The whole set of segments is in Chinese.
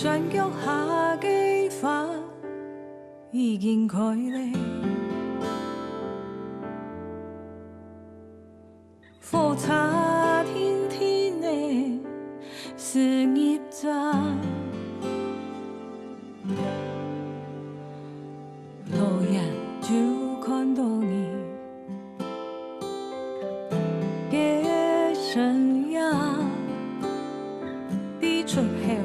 山腳下嘅花已經開咧，火擦天天嘅事業站，老人就看到你嘅生涯，比出後。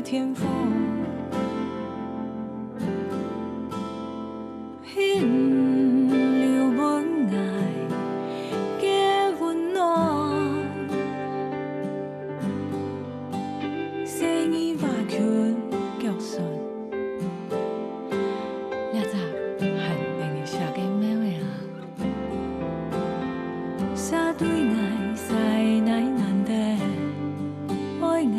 天風，牽留本愛嘅溫暖，生意話權腳順，一集係另一下嘅喵呀，沙堆愛細奶難得愛愛。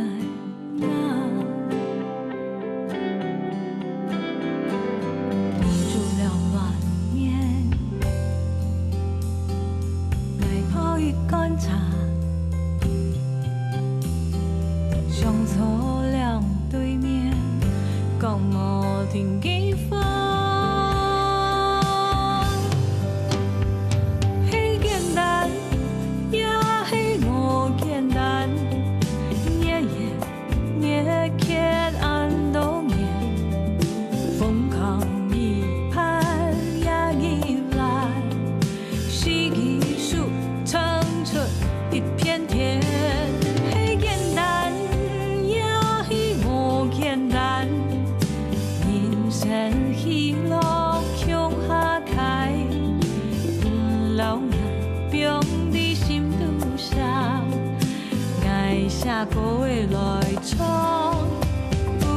下個未來闖本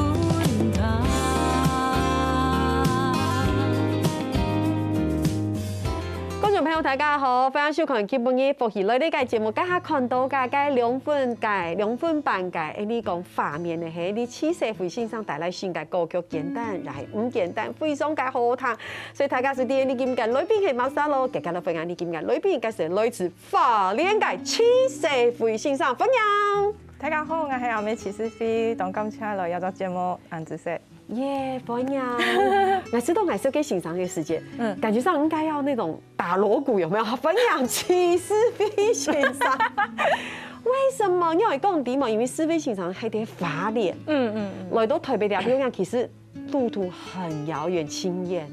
堂。觀眾朋友大家好，歡迎收看今晡日福喜來呢個節目，家下看到嘅兩分半嘅，你講畫面嘅係你七歲回信上帶來新嘅歌曲簡單，又係唔簡單，非常嘅好聽，所以大家是啲你見嘅裏邊係冇啥咯，大家都分享你見嘅裏邊嘅是來自花蓮嘅七歲回信上分享。大家好，我係阿美齊思菲，當今次來有咗節目顏子色。耶，分享！我知道我是給欣賞嘅時間，感覺上應該要那種打鑼鼓，有沒有？分享齊思菲欣賞。為什麼？因為講點嘛，因為思菲欣賞係啲花蓮，來到台北嚟表演，其實路途很遙遠，親遠。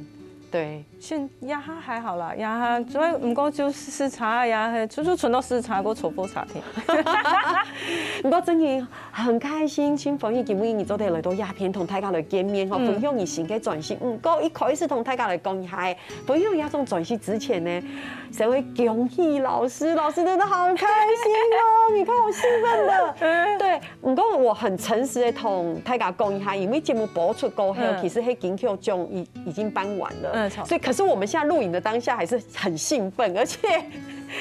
對，現也還好啦，也主要唔過就視察，也係就純到視察過初步查聽。不過真係很開心，請歡迎今晡日早啲來到鴉片同大家來見面，分享以前嘅轉型。不過一開始同大家來講一下，分享一種轉型之前呢，成為恭喜老師，老師真的好開心哦！你看我興奮的。對，不過我很誠實的同大家講一下，因為節目播出過後，其實係金曲獎已經頒完了。所以，可是我們現在錄影的當下還是很興奮，而且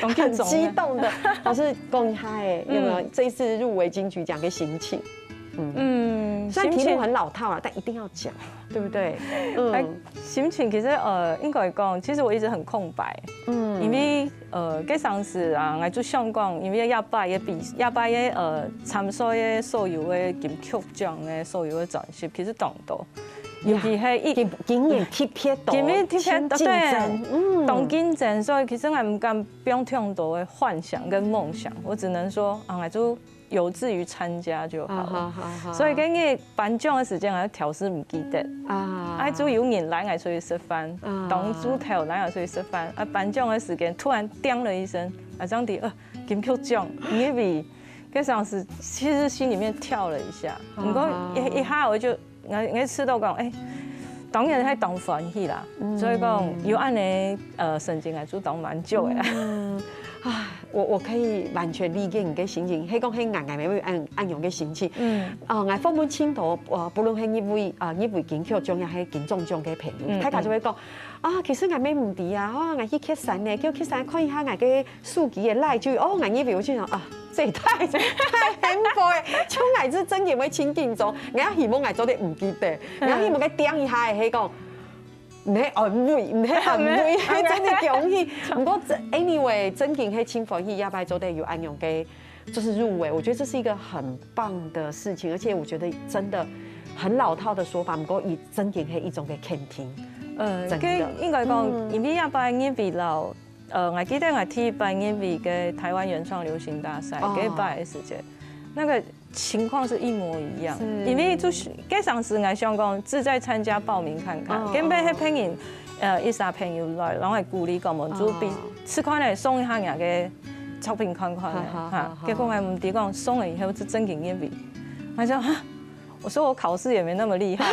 很激動的。老師講一下，有沒有這一次入圍金曲獎的心情？雖然題目很老套啦，但一定要講，對不對？心情其實應該講，其實我一直很空白。因為嗰陣時啊，我做香港，因為也擺嘅參賽嘅所有嘅金曲獎嘅所有嘅專輯，其實當到。尤其係經驗貼到，對，當競爭，所以其實我唔敢表現到嘅幻想跟夢想，我只能說啊，我就有志於參加就好。所以嗰個頒獎嘅時間我調試唔記得，啊，就有人來我出去食飯，當主頭來我出去食飯，啊，頒獎嘅時間突然叮了一聲，啊，這樣子金曲獎，因為嗰陣時其實心裡面跳了一下，不過一下我就。我吃到講，當然係當歡喜啦，所以講有按你神經係做當蠻久嘅啦。我可以完全理解你嘅心情，係講係硬咪會按樣嘅心情。我放滿青島，不論係一位金曲獎，又係金鐘獎嘅評論，大家就會講其實我咩唔啲啊，我去客山咧，叫客山看一下我嘅書記嘅賴就我以為我就想这太恐怖的，像爱子真嘅要亲近中，我希望爱做啲唔记得，我希望佢点一下係講。唔係安慰，唔係安慰，係真係恭喜。不過 anyway， 真嘅係清歡喜，要不然做得有安樣嘅，就是入圍。我覺得這是一個很棒的事情，而且我覺得真的很老套的說法，不過以真嘅係一種嘅肯定。真的。應該講，因為要辦因為老，我記得我替辦因為嘅台灣原創流行大賽嘅辦嘅時間，那個情況是一模一樣，因為就是嗰陣時我想講，志在參加報名看看，跟俾啲朋友13朋友來，然後係鼓勵講我做比試看嚟送一下人嘅作品看看嘅嚇，結果我唔知講送了以後是真經驗比，我就嚇，我說我考試也沒那麼厲害，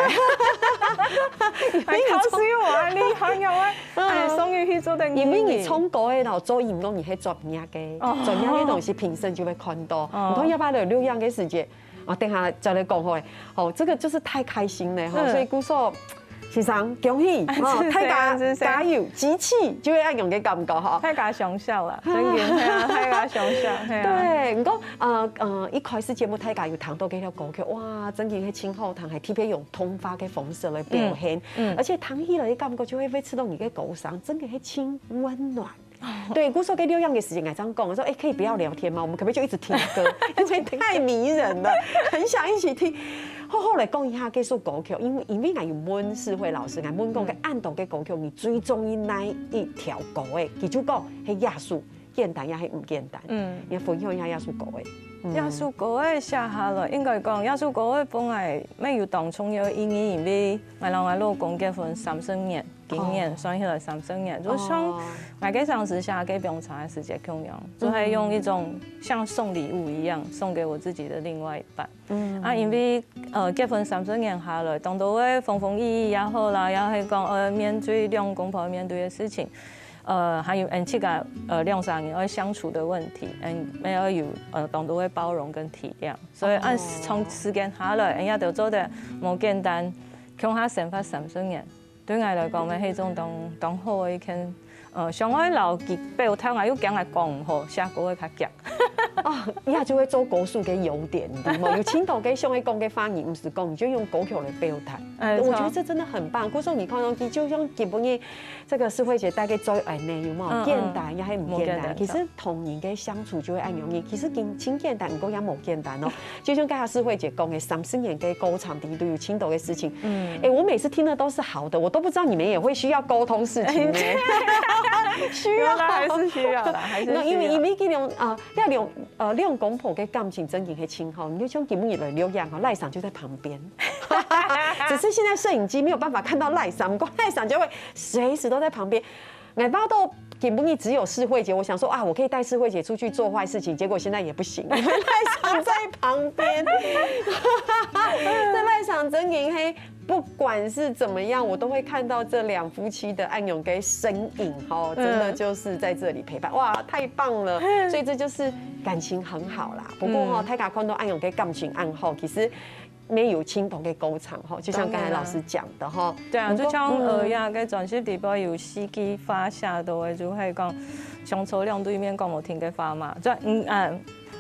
考試我還厲害有啊，哎，送入去做定。因為你從嗰個度做演講，你係專業嘅，專業嘅東西評審就會看到。唔通要把你6樣嘅時間，我等下再嚟講開。哦，這個就是太開心了哈，所以姑嫂先生恭喜，大家加油，支持就會一樣嘅感覺哈。大家想笑啦，真嘅，大家想笑。對，唔過一開始節目大家有聽到幾條歌曲，哇，真嘅係超好聽，係特別用童話嘅方式來表現，而且聽起來嘅感覺就會刺到你嘅歌聲，真嘅係超溫暖。對，姑嫂給6樣嘅時間，我這樣講，我說可以不要聊天嗎？我們可不可以就一直聽歌？因為太迷人了，很想一起聽。後來講一下這首歌曲，因為我有問世慧老師，我問講嘅按到嘅歌曲，你最中意哪一條歌誒？佢就講係亞數，簡單也係唔簡單。你分享一下亞數歌誒。亞數歌誒寫下來，應該講亞數歌誒本來咩要當初有意義，因為我同我老公結婚30年。今年算起來30年，就像我嗰陣時寫給平常嘅世界供養，就係用一種像送禮物一樣送給我自己的另外一半。因為結婚30年下來，當到嘅風風雨雨也好啦，也係講面對兩公婆面對嘅事情，還有這個2-3年要相處的問題，要有當到嘅包容跟體諒，所以從時間下來，人家就做得冇簡單，向下生活30年。對我來講，咪係種當好嘅一件，上海留結標頭，我要講係講唔好，寫歌會較夾。也就會做歌手嘅優點，對冇？有青島嘅上海講嘅方言，唔是講，你就用歌曲來表達。我覺得這真的很棒。姑嫂，你看到就像基本嘅這個世慧姐帶嘅最愛內容嘛，簡單也係唔簡單。其實同人嘅相處就會按容易，其實真簡單，唔過也冇簡單哦。就像剛才世慧姐講嘅，30年嘅歌唱地都有青島嘅事情。我每次聽的都是好的，我都不知道你們也會需要溝通事情呢。需要還是需要啦，還是需要。因為這種兩公婆嘅感情真嘅係親好，你就像節目以來6樣哈，賴桑就在旁邊，只是現在攝影機沒有辦法看到賴桑，不過賴桑就會隨時都在旁邊。我包到節目裡只有世慧姐，我想說啊，我可以帶世慧姐出去做壞事情，結果現在也不行，賴桑在旁邊，這賴桑真嘅係。不管是怎麼樣，我都會看到這兩夫妻的暗湧跟身影，哈，真的就是在這裡陪伴，哇，太棒了！所以這就是感情很好啦。不過哈，大家看到暗湧跟感情暗好，其實沒有青島嘅歌唱，哈，就像剛才老師講的，哈。對啊，就像呀，個專輯裡邊有4句話寫到嘅，就係講相處兩對面講無聽嘅話嘛，即係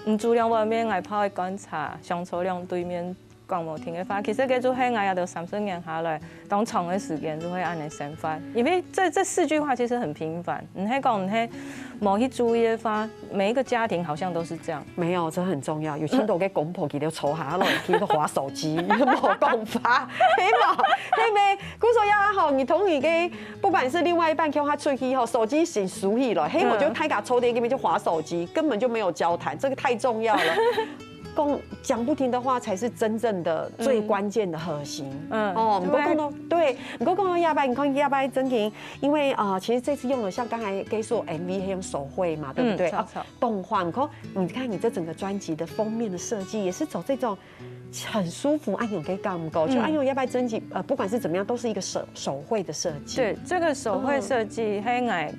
唔住兩外面外拋嘅觀察，相處兩對面。講無聽嘅話，其實佢就係我也到30年下來，當長嘅時間就會按你生活。因為這4句話其實很平凡，你係講你係冇去注意嘅話，每一個家庭好像都是這樣。沒有，這很重要。有青島嘅公婆佢哋坐下來，佢都滑手機，冇講法，係冇，係咪？姑嫂也好，你同你嘅不管是另外一半叫他出去後，手機先數起來，嘿，我就太假抽電，根本就滑手機，根本就沒有交談，這個太重要了。講不聽的話才是真正的最關鍵的核心。唔過講到對，唔過講到亞伯，你看亞伯真嘅，因為其實這次用了像剛才給說 MV 係用手繪嘛，對不對？動畫，你看你這整個專輯的封面的設計也是走這種很舒服，暗湧嘅感覺。就暗湧亞伯真輯，不管是怎麼樣，都是一個手繪的設計。對，這個手繪設計係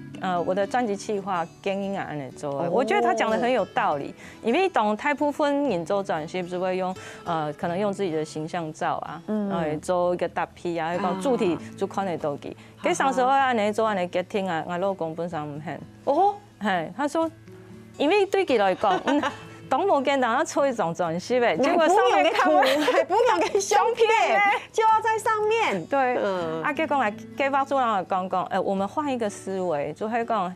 我的專輯企劃跟應該按嚟做，我覺得他講得很有道理。因為當大部分人做專輯，就會用可能用自己的形象照啊，做一個搭配啊，講主題就看得到嘅。佢上時候按嚟做按嚟 getting 啊，我老公本身唔肯。係，他說，因為對佢來講，当无简单，要出一种转系呗，结果上面的图还不用给相片，就要在上面。对，结果来给发主任讲讲，我们换一个思维，就会讲，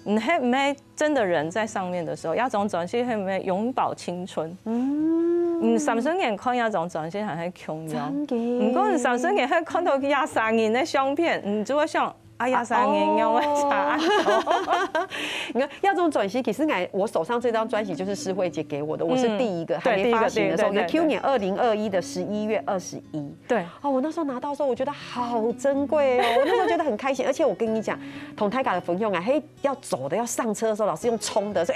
你还真的人在上面的时候，要种转系，还没永葆青春。30年看那种转系还係重要，不過30年還看到23年的相片，你就會想。23年用了啥？你看，要这种转型，其实我手上这张专辑就是诗慧姐给我的，我是第一个还没发行的时候，去年2021的11月21。对，我那时候拿到的时候，我觉得好珍贵哦，我那时候觉得很开心，而且我跟你讲，同台卡的朋友要走的要上车的时候，老师用冲的说，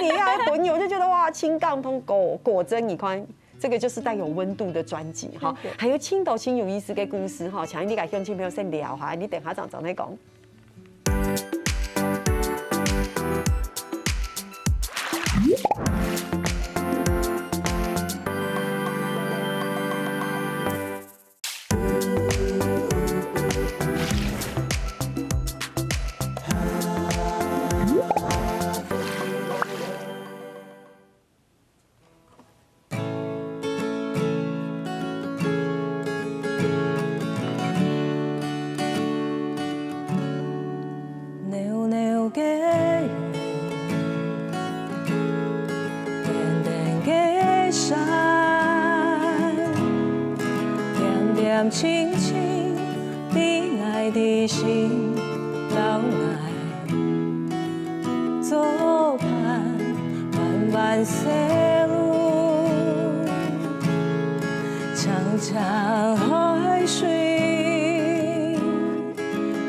你要朋友，我就觉得哇，青港通果真你看。这个就是带有温度的专辑哈，还有青岛青有意思的故事哈，请你来跟亲朋友先聊哈，你等下长再讲。轻轻的爱的心，老爱走伴漫漫西路，长长海水，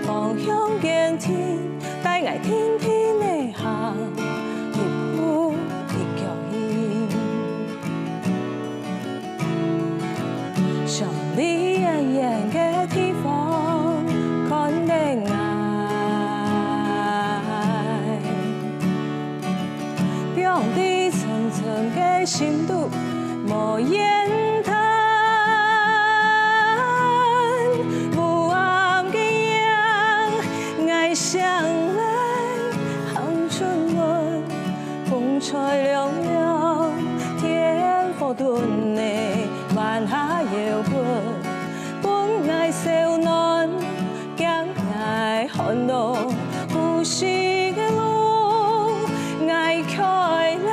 方向坚定，带爱天天的行，一步一脚印，想你。远的地方，看见爱，表里层层的深度，无言谈。无暗的阳，爱上来，航春温，风吹凉凉，天火炖的晚霞摇滚。爱少暖，将爱寒露，有时的路，爱开来，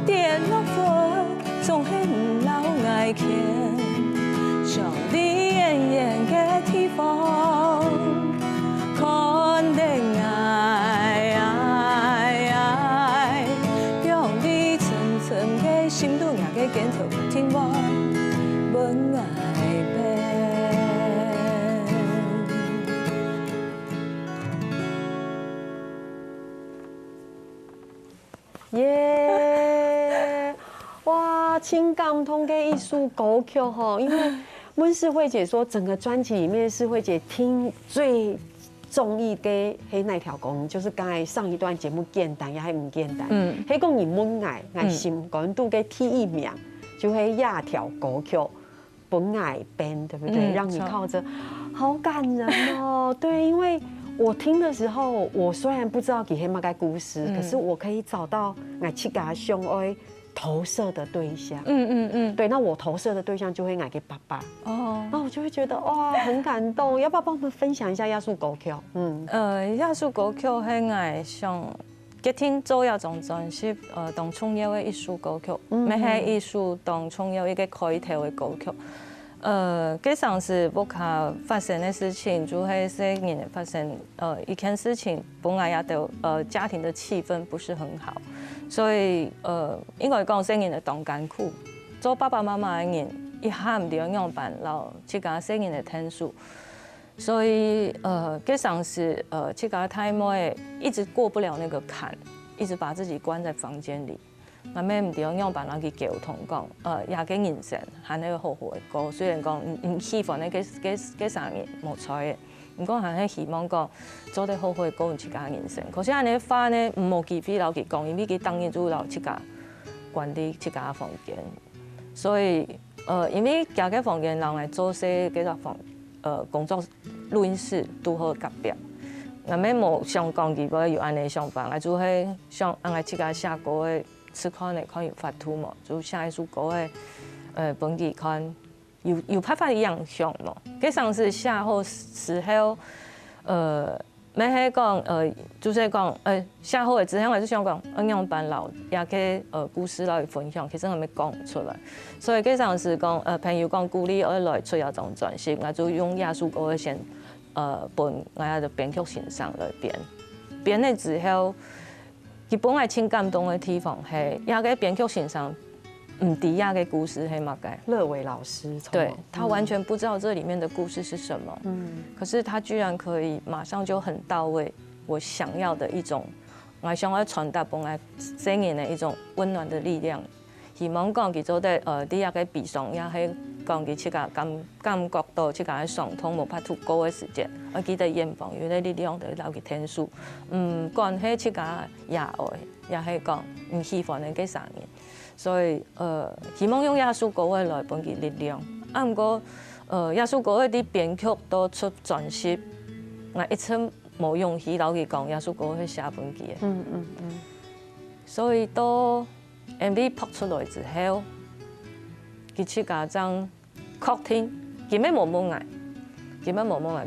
跌落风，总是不老爱看，像你远远的地方，看见爱，让你层层的心都硬个坚持，听我问爱。耶！哇，青港通的艺术歌曲哈，因为温世慧姐说，整个专辑里面，世慧姐听最中意的黑那条歌，就是刚才上一段节目简单也还唔简单。黑讲你们爱心感度的第一名，就系亚条歌曲《本爱变》，对不对？让你靠着，好感人哦。对，因为。我听的时候，我虽然不知道给黑马该故事，可是我可以找到我去给他相爱投射的对象。对，那我投射的对象就会爱给爸爸。那我就会觉得哇，很感动。要不要帮我们分享一下亚述歌曲？亚述歌曲很爱像吉天做亚种专辑，当重要的艺术歌曲，咩係藝術當重要一個開頭的歌曲。基上是不卡發生的事情，就係這年發生一件事情，本來也都家庭的氣氛不是很好，所以應該講這年的當艱苦，做爸爸媽媽的人一下唔點樣辦，然後這個這年的天數，所以基上是這個太妹一直過不了那個坎，一直把自己關在房間裡。慢慢唔對樣辦，人去溝通講，也幾人生，係那個好好嘅歌。雖然講唔希望呢幾3年冇彩嘅，唔講係希望講做得好好嘅歌，唔自家人生。可是係你花呢唔冇機會留佢講，因為佢當然就留自家管理自家房間。所以因為家嘅房間人嚟做些幾多工作錄音室都好夾別。俺们无想讲伊个有安尼想法，俺就会想俺去个下过的吃看的看有发图嘛，就下一首歌的本地看有拍法影响嘛。佮上次下后时候没迄讲就是讲下后的之前我就想讲恩阳班老也给故事来分享，其实我没讲出来，所以佮上次讲朋友讲鼓励我来出一种专辑，我就用亚述歌先本我的编曲欣赏来编的之后，基本我挺感动的地方是，也个编曲欣赏唔底下个故事是嘛个？乐伟老师，对他完全不知道这里面的故事是什么，可是他居然可以马上就很到位，我想要的一种，我想要传达本来声音的一种温暖的力量。希望讲佢做得底下个悲伤，也係講佢去個感覺到去個傷痛無法度過嘅時間，我記得遠方有啲力量就留佢天數，講係去個野愛，也係講唔喜歡嘅幾3年，所以希望用亞述歌嘅來幫佢力量。啊，不過亞述歌嘅啲編曲都出專輯，我一直冇勇氣留佢講亞述歌係寫本佢嘅，所以都。MV 拍出來之後，佢去家長確定，佢咩冇冇愛，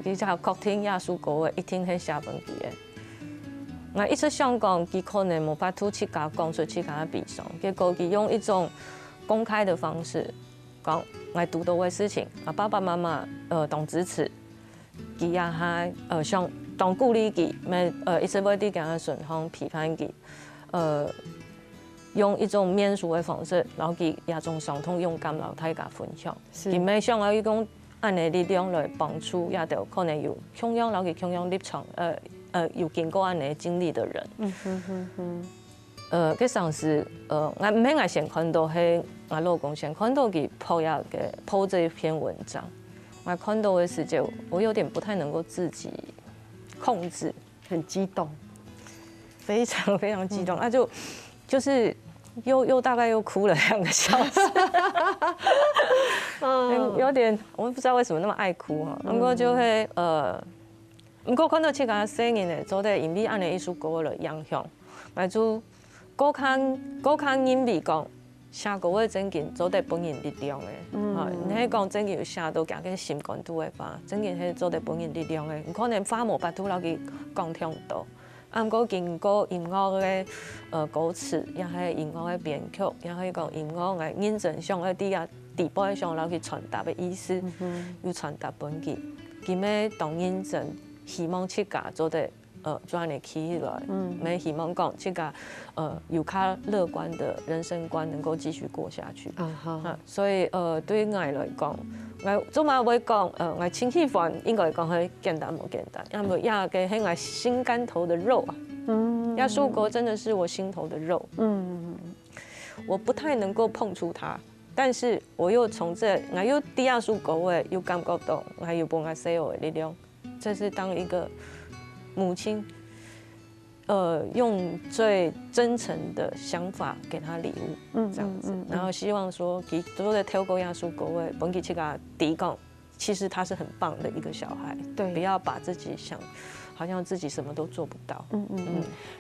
佢就確定亞述歌嘅一定係寫本佢嘅。我一直想講，佢可能冇法度去家講出去家悲傷，結果佢用一種公開的方式講我讀到嘅事情，我爸爸媽媽當支持，佢也係想當鼓勵佢，咪一直為啲咁嘅順風批判佢，用一種免俗的方式，然後佢也種傷痛勇敢，然後大家分享。佢咪想要一種安尼力量來幫助，也就可能有同樣，然後佢同樣立場，有經過安尼經歷的人。佢上次我唔係我先看到係我老公先看到佢po這篇文章，我看到的時候，我有點不太能夠自己控制，很激動，非常非常激動，就是又大概又哭了2個小時，有點我不知道為什麼那麼愛哭哈。不過就會不過看到這個聲音呢，做得因為安尼一首歌來影響，我就高看因為講寫歌嘅真經做得本人力量嘅，你係講真經寫到夾嘅心肝都會發，真經係做得本人力量嘅，唔可能花無百度攞佢講聽到。不過經過音樂嘅歌詞，也係音樂嘅編曲，也係講音樂嘅認真上嘅底部上攞去傳達嘅意思，要傳達本佢，佢咩當認真，希望自家做得專嚟起來，咩希望講自家有較樂觀的人生觀能夠繼續過下去。所以對我來講。我做嘛會講，我情緒飯應該講係簡單冇簡單，因為也嘅係我心肝頭的肉啊。亞述歌真的是我心頭的肉。我不太能夠碰觸它，但是我又從這，我又對亞述歌嘅又感覺到，我又幫我細我的力量。這是當一個母親，用最真誠的想法給他禮物，這樣子，然後希望說，佢都在透過亞述歌嘅幫佢去個抵講，其實他是很棒的一個小孩，對，不要把自己想，好像自己什麼都做不到。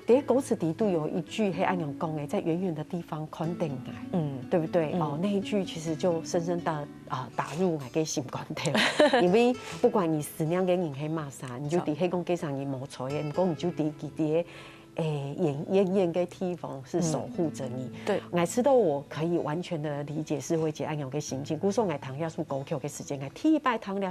喺歌詞底都有一句係安陽講嘅，在遠遠的地方肯定愛，對不對？那一句其實就深深地打入我嘅心肝頭，因為不管你思念嘅人係乜啥，你就喺迄個街上你冇錯嘅，唔過你就喺佢演嘅地方是守護着你。對，我知道我可以完全的理解是慧姐安陽嘅心情。故說我聽亞述歌曲嘅時間，我第一擺聽亞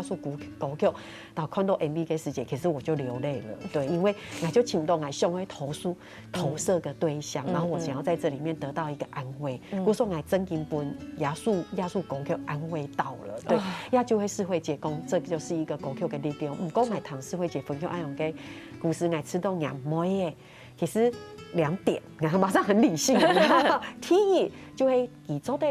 述歌曲，到看到 MV 嘅時間，其實我就流淚了。對，因為我就情到我想去投射個對象，然後我想要在這裡面得到一個安慰。故說我真經本亞述歌曲安慰到了。對，也就會是慧姐講，這就是一個歌曲嘅力量。唔過我聽是慧姐分享安陽嘅故事，我知道人妹。其實2點，然後馬上很理性。第一就係佢做的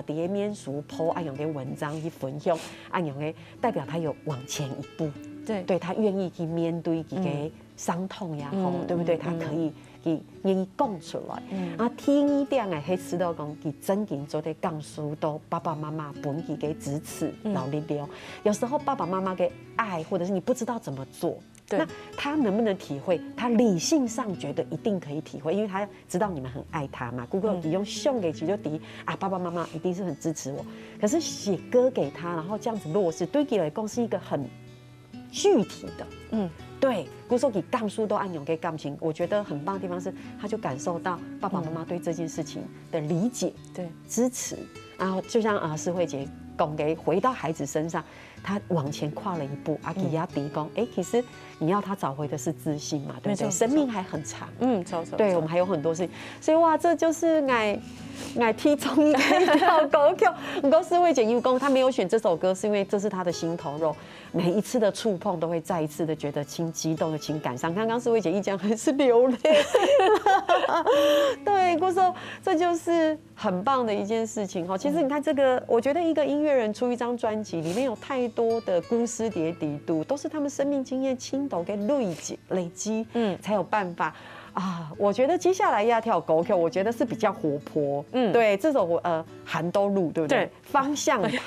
啲面書 po 安陽嘅文章去分享，安陽嘅代表他有往前一步，對他願意去面對佢嘅傷痛也好，對不對？他可以願意講出來。啊，第二點係喺知道講佢真正做的講述到爸爸媽媽本佢嘅支持、勞力量。有時候爸爸媽媽嘅愛，或者是你不知道怎麼做。那他能不能体会？他理性上觉得一定可以体会，因为他知道你们很爱他嘛。Google 你用送给其就第一啊，爸爸妈妈一定是很支持我。可是写歌给他，然后这样子落实，对他来讲是一个很具体的，对，古手给杠书都按钮给感情，我觉得很棒的地方是，他就感受到爸爸妈妈对这件事情的理解、对支持，然后就像施慧姐讲给回到孩子身上，他往前跨了一步，阿吉亚迪讲，其实你要他找回的是自信嘛，对不对？生命还很长，对，我们还有很多事情，所以哇，这就是爱踢中一条狗跳。不过施慧姐又讲，她没有选这首歌，是因为这是她的心头肉，每一次的触碰都会再一次的觉得激动的情感上。刚刚施慧姐一讲还是流泪，对，我说这就是很棒的一件事情哈。其实你看这个，我觉得一个音乐人出一张专辑，里面有太多的孤诗叠底度，都是他们生命经验倾倒跟累积，才有办法。我觉得接下来要跳狗跳，我觉得是比较活泼。对，这首韩都路，对不对？方向盘。等一下，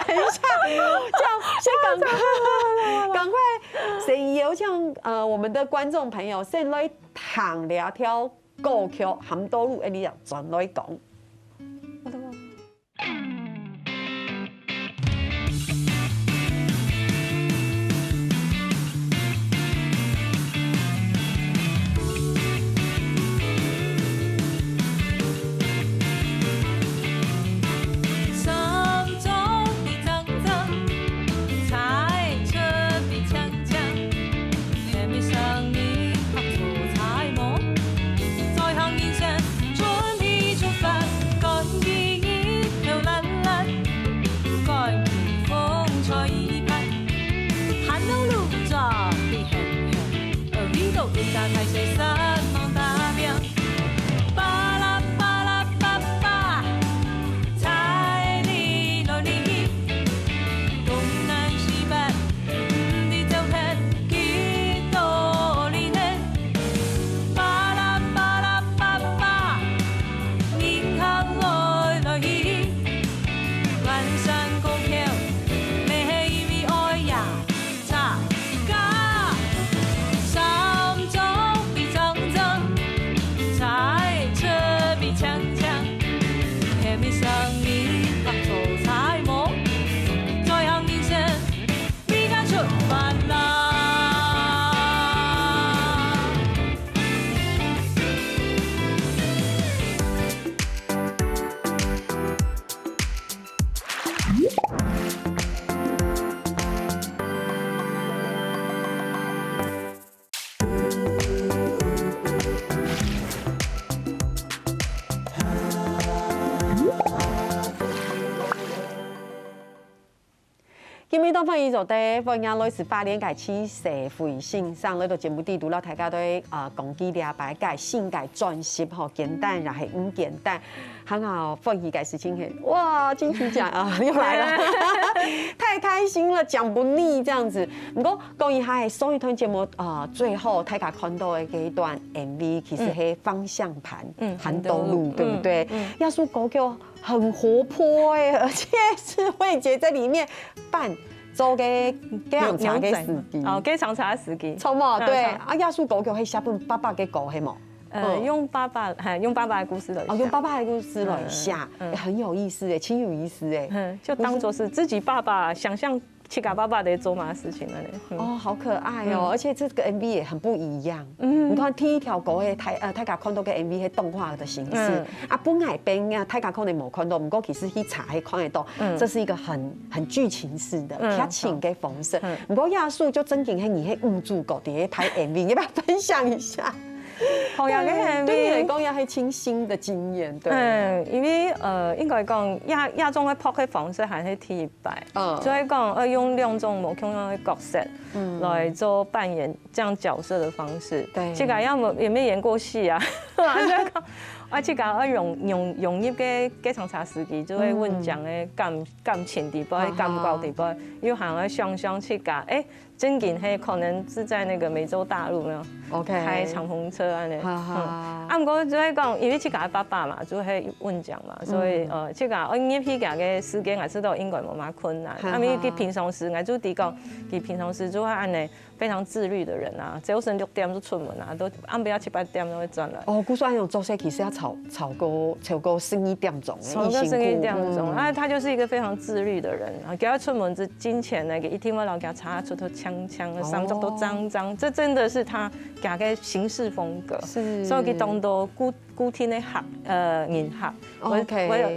这样先赶快，谁有像我们的观众朋友先来躺聊跳狗跳韩都路，你要转来讲。今日當翻宇宙的歡迎來自8年改期社會線上呢度節目地圖啦，大家對講幾兩百改性改專輯吼簡單，然後唔簡單，很好歡迎改事情嘿，哇金曲獎又來了，太開心了，講不膩這樣子。不過講一下上一段節目最後大家看到的這一段 MV， 其實係方向盤，韓都路，對不對？亞述歌曲很活潑哎，而且是慧姐在裡面扮做嘅雞行茶嘅司機，雞行茶司機，錯冇？對，亞述歌曲係寫本爸爸嘅歌係冇？用爸爸的故事來寫，用爸爸的故事來寫，很有意思哎，挺有意思哎，就當作是自己爸爸想象。去給爸爸的做嘛事情了呢？好可愛哦！而且這個 MV 也很不一樣。你看第一條歌嘅大家看到嘅 MV 係動畫的形式，本來邊大家可能冇看到，不過其實去查係看得到，這是一個很劇情式的劇情嘅方式。不過亞述就真正係你係誤主角嘅拍 MV， 你要不要分享一下？好呀，對你嚟講也係清新的經驗，對。因為應該講亞種嘅拍嘅方式係喺第一擺，所以講用兩種唔同樣嘅角色來做扮演這樣角色的方式。對，這個也沒演過戲啊，所以講我去甲我融入嘅歌唱茶时期，就会问讲的感情地步、感觉地步，有行个想去甲真紧嘿，可能是在那个美洲大陆呢 ，OK， 开敞篷车安尼。不过就会讲，因为去甲爸爸嘛，就会问讲嘛，所以去甲我入去甲个时间，我知道应该无嘛困难。因为佢平常时，我就提讲，佢平常时就会安尼非常自律的人啊，早晨6点就出门啊，都暗晡7、8点都会转来。哦，古说安用做些其实要超过11点钟，超过11点钟，他就是一个非常自律的人啊，给他出门之前呢，一天我老给他擦出头呛，衫着都脏，这真的是他家嘅行事风格。是，所以佢当到古天的迎合，我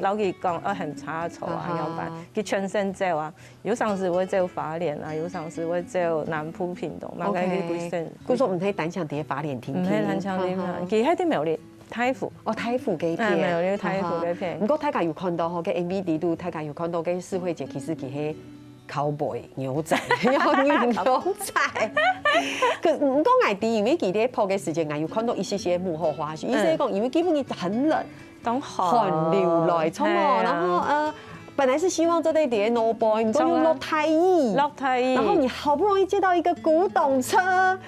老佢讲很差丑啊，要不然佢全身走啊，有上次我走法脸啊，有上次我走南浦屏东，嘛佢佢规身。古说唔可以单枪叠法脸听，唔可以单枪叠法，佢喺啲苗栗。太府太府嘅片，沒有呢個太府嘅片。不過大家有看到嗬，嘅 MV 地度，大家有看到嘅施惠姐其實佢係 cowboy 牛仔，牛仔。可唔講係啲，因為佢哋拍嘅時間，我有看到一些幕後花絮。意思係講，因為基本上很冷，寒流來衝哦，然後本來是希望這對碟 No Boy， 你都落太醫，然後你好不容易接到一個古董車，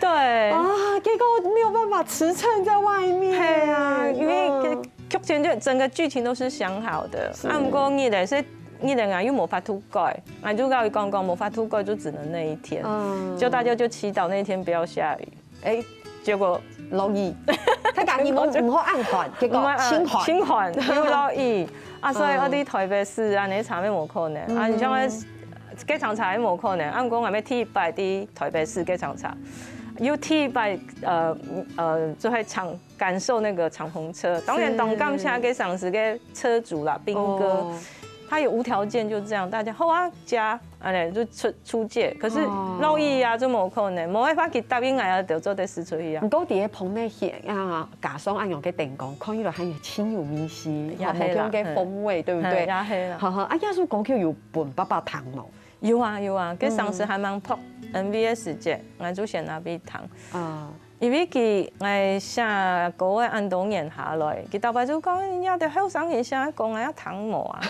對啊，結果沒有辦法馳騁在外面。係啊，因為劇情就整個劇情都是想好的，不過你哋是。你的又冇法度改，俺就告訴講冇法度改，就只能那一天，就大家就祈禱那一天不要下雨。結果落雨，他講你唔好暗寒，結果清寒又落雨，所以我哋台北市啊，你查咩冇可能，你像我機場查冇可能，講係咩第一擺啲台北市機場查，有第一擺就係感受那個敞篷車，當然當感謝嘅上司嘅車主啦，兵哥。他有無條件就這樣，大家好啊加，就出借。可是落雨啊，就冇可能，冇辦法去答應啊，就做啲事出去啊。唔過啲嘢棚內啊，加上按用嘅燈光，看起來還有輕有咪絲，冇咁嘅風味，對不對？也係啦。亞叔講佢有伴爸爸糖咯。有啊，佢上次還蠻拍 MV 嘅時節，我就先拿俾糖。因為佢我寫歌嘅按動演下來，佢大伯就講：要啲後生人寫歌，我要糖模啊！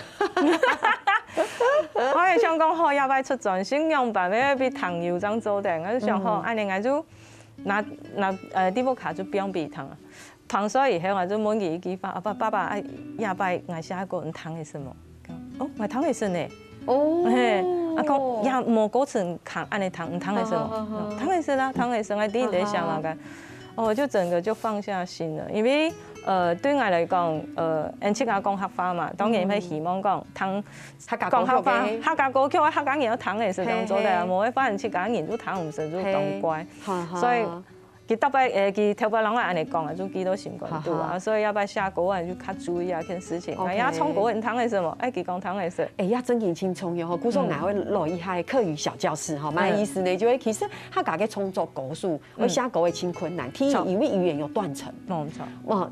我係想講好，要不要出專輯樣版，要俾糖油這樣做的，我就想好，安尼我就拿地步卡就不用俾糖啊。糖水以後我就問佢一句話：爸爸，要不要我寫歌，你糖係什麼？哦，我糖係什麼？講也冇歌詞扛，安尼糖係什麼？糖係什啦，糖係什？我第一在想嘛個，就整個就放下心了，因為對我來講，因此我講客家嘛，當然會希望講糖講客家，客家歌曲我客家人有糖係什當做的，冇會發現客家人都糖唔食就當乖，所以。佢特別佢頭擺人話安尼講啊，就幾多習慣度啊，所以要不要寫歌啊，就較注意啊件事情。哎呀，唱歌人糖係什麼？佢講糖係什？呀，真年輕創業吼，古說我會落一下課餘小教室吼，乜意思呢？就係其實他家嘅創作歌數，我寫歌會輕困難，聽因為語言有斷層，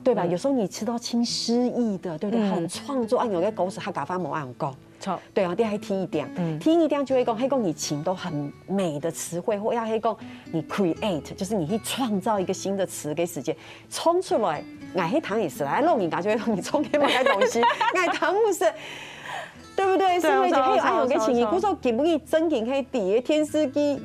對吧？有時候你吃到輕詩意的，對不對？很創作，按有嘅歌詞他家翻冇按講。對啊，啲係聽一點，聽一點就會講，係講你請到很美的詞彙，或要係講你 create，就是你去創造一個新的詞嘅時間，衝出來，愛係糖也是啦，弄人家就會講你衝嘅某個東西，愛糖不是。對不對？是會就可以按用嘅情形，古說基本上真經係第天司機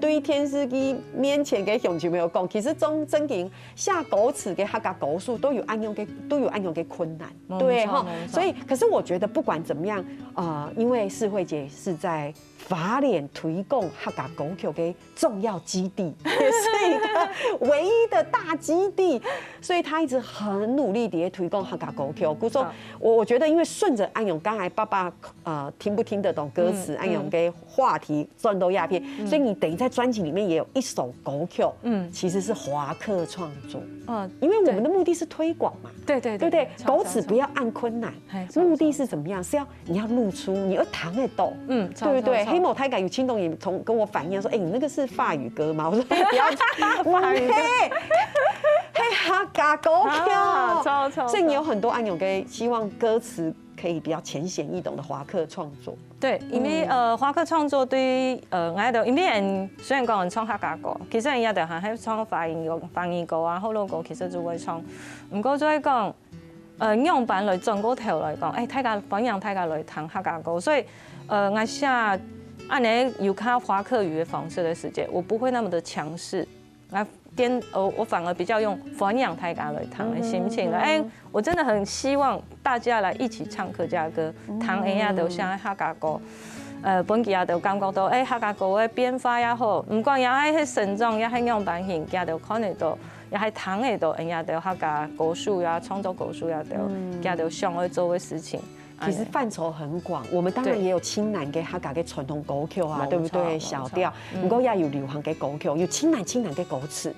對天司機面前嘅熊就沒有講，其實真經下歌詞嘅客家歌數都有按用嘅困難，對哈。所以，可是我覺得不管怎麼樣，因為施惠姐是在花蓮推廣客家歌曲嘅重要基地，也是一個唯一的大基地，所以她一直很努力地推廣客家歌曲。古說，我覺得因為順着按用剛才爸爸。聽不聽得懂歌詞？按用嘅話題轉到鴉片，所以你等於在專輯裡面也有一首歌曲，其實是華客創作。因為我們的目的是推廣嘛，對不對？歌詞不要按困難，目的是怎麼樣？是要你要露出，你要彈得懂，對不對？黑某太感有青董也跟我反映說，你那個是法語歌嗎？我說不要法語歌。客家歌曲，所以你有很多按用嘅希望歌詞。可以比較淺顯易懂的華客創作，對，因為華客創作對我喺度，因為人雖然講人唱客家歌，其實人家就係喺唱華語歌啊、好多歌，其實就會唱。唔過再講，样板来转过头来讲，大家欢迎大家来谈客家歌，所以我写按呢有较华客语的方式的时间，我不会那么的强势，我反而比较用欢迎大家来谈的心情了。我真的很希望大家来一起唱客家歌，谈下呀就像客家歌。本期也就感觉到，客家歌的变化也好，唔管也喺成长，也喺样板型，也就看得到，也喺谈得到，也就客家歌手呀、创作歌手也就想要做的事情。其实范畴很广，我们当然也有清南嘅客家嘅传统歌曲啊，对不对？小调，不过也有流行嘅歌曲，有清南嘅歌词，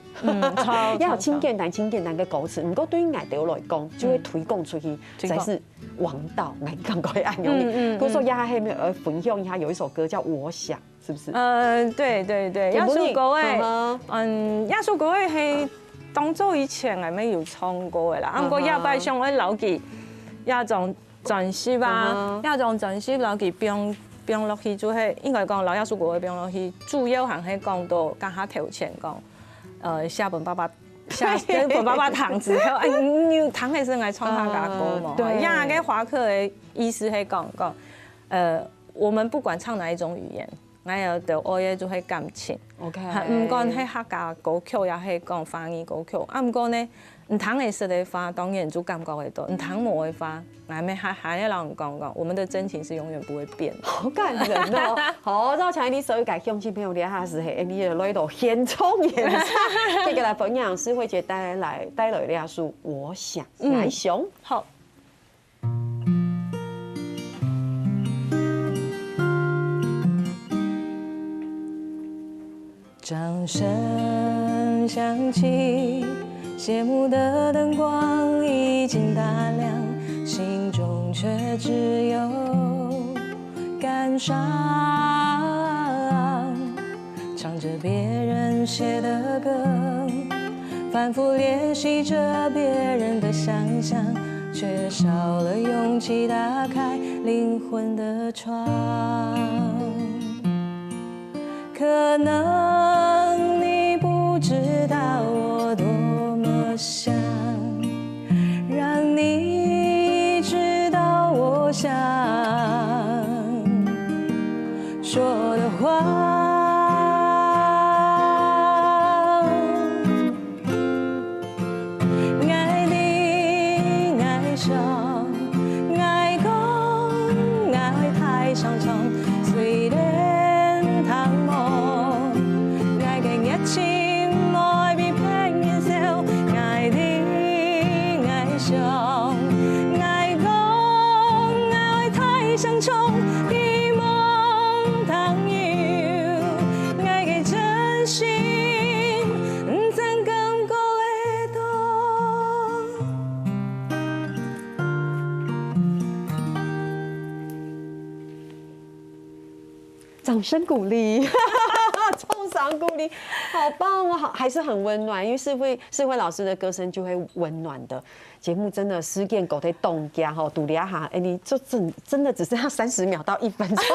也有清简单嘅歌词。不过对于爱豆来讲，就会推广出去才是王道。我感觉按用你，比如说也还没有分享一下，有一首歌叫《我想》，是不是？对，亚叔歌诶，亚叔歌诶係當初以前係咪有唱過嘅啦？不過也擺上我留記亞種。전시吧，一種전시落去變落去就係應該講老亞叔國嘅變落去，主要係喺講到加下頭前講，下本爸爸堂之後，你堂係是愛唱客家歌嘛？對，亞嘅華客嘅意思係講，我們不管唱哪一種語言，我有對愛嘅就係感情。OK， 唔講係客家歌曲，也係講方言歌曲。唔過呢，唔通會識的話，當然就感覺會多；唔通冇的話，還要人講，我們的真情是永遠不會變。好感人哦！好，讓請你所有嘅鄉親朋友了下是係你來到現場演唱，接下來分享詩慧姐帶來呢首《我想》來上。好。掌聲響起，謝幕的燈光已經打亮，心中卻只有感傷。唱着別人寫的歌，反覆練習着別人的想象，卻少了勇氣打開靈魂的窗。可能你不知道我多麼想讓你知道我想說的話。愛你，愛笑，愛講，愛太長長，隨便。相衝，一夢當有，愛嘅真心，怎感覺會多？掌聲鼓勵。冲上鼓勵，好棒哦！還是很溫暖，因為世慧老師的歌聲就會溫暖的。節目真的實踐狗的動家哈，獨立哈，你就真的只剩下30秒到1分鐘的時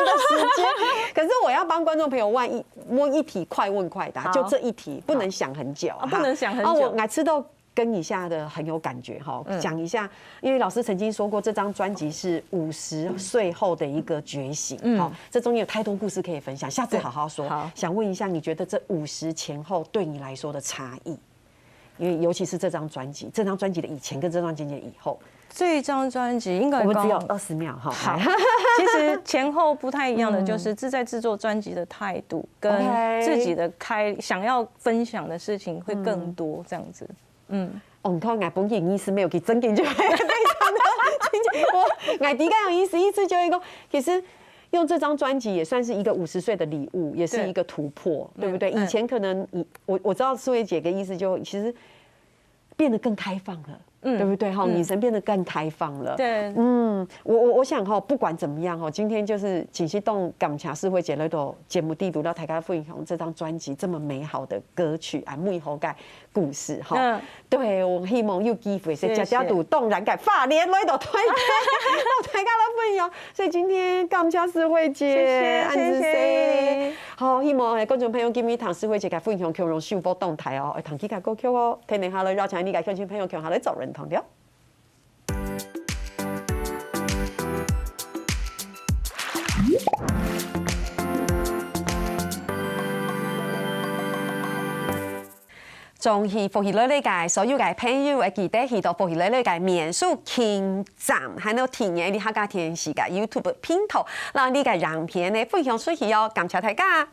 間。可是我要幫觀眾朋友問一題快問快答，就這一題，不能想很久，不能想很久。我愛吃到跟以下的很有感覺哈，講一下，因為老師曾經說過，這張專輯是50歲後的一個覺醒，好，這中間有太多故事可以分享，下次好好說。想問一下，你覺得這50前後對你來說的差異？因為尤其是這張專輯的以前跟這張專輯的以後，這張專輯應該我們只有20秒哈。好，其實前後不太一樣的，就是在製作專輯的態度跟自己的想要分享的事情會更多，這樣子。你看我本人意思沒有給真感覺，非常的，我我底下有意思就一個，其實用這張專輯也算是一個50歲的禮物，也是一個突破，對不對？以前可能我知道世慧姐的意思就其實變得更開放了。對不對？哈，女生變得更開放了。對，我想哈，不管怎麼樣哈，今天就是請息動感謝世慧姐來到節目地讀到大家分享這張專輯這麼美好的歌曲啊，每好嘅故事哈。對，我希望有機會是家家讀動然嘅發連來到大家來分享。所以今天感謝世慧姐，謝謝。好，希望觀眾朋友今日同世慧姐嘅分享強榮幸福動態哦，同佢嘅歌曲哦，聽下來邀請你嘅鄉親朋友強下來找人。同調。仲是福喜樂呢個所有嘅朋友會記得去到福喜樂呢個面書傾站，喺度體驗啲客家電視嘅 YouTube 片頭，讓呢個影片呢分享出去哦，感謝大家。